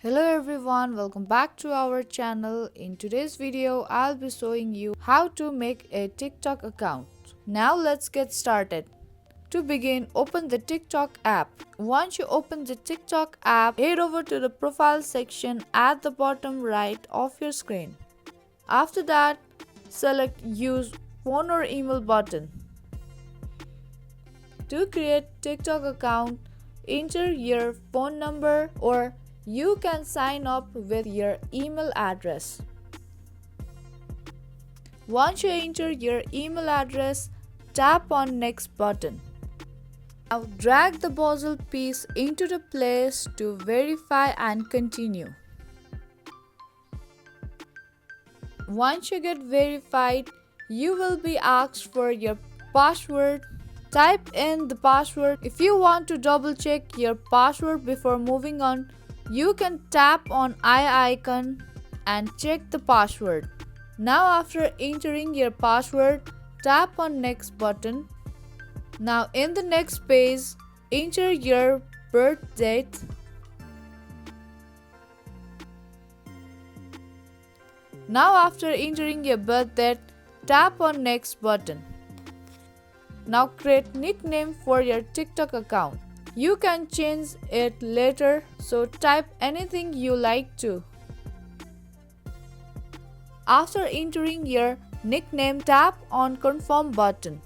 Hello everyone, welcome back to our channel. In today's video, I'll be showing you how to make a TikTok account. Now let's get started. To begin, open the TikTok app. Once you open the TikTok app, head over to the profile section at the bottom right of your screen. After that, select use phone or email button. To create TikTok account, enter your phone number or you can sign up with your email address. Once you enter your email address, tap on next button. Now drag the puzzle piece into the place to verify and continue. Once you get verified, you will be asked for your password. Type in the password. If you want to double check your password before moving on, you can tap on I icon and check the password. Now after entering your password, tap on next button. Now in the next page, enter your birth date. Now after entering your birth date, tap on next button. Now create nickname for your TikTok account. You can change it later, so type anything you like to. After entering your nickname, tap on confirm button.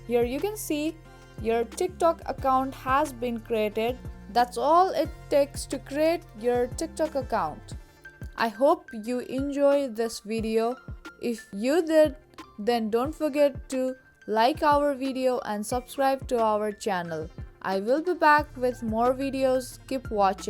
Here you can see your TikTok account has been created. That's all it takes to create your TikTok account. I hope you enjoyed this video. If you did, then don't forget to like our video and subscribe to our channel. I will be back with more videos. Keep watching.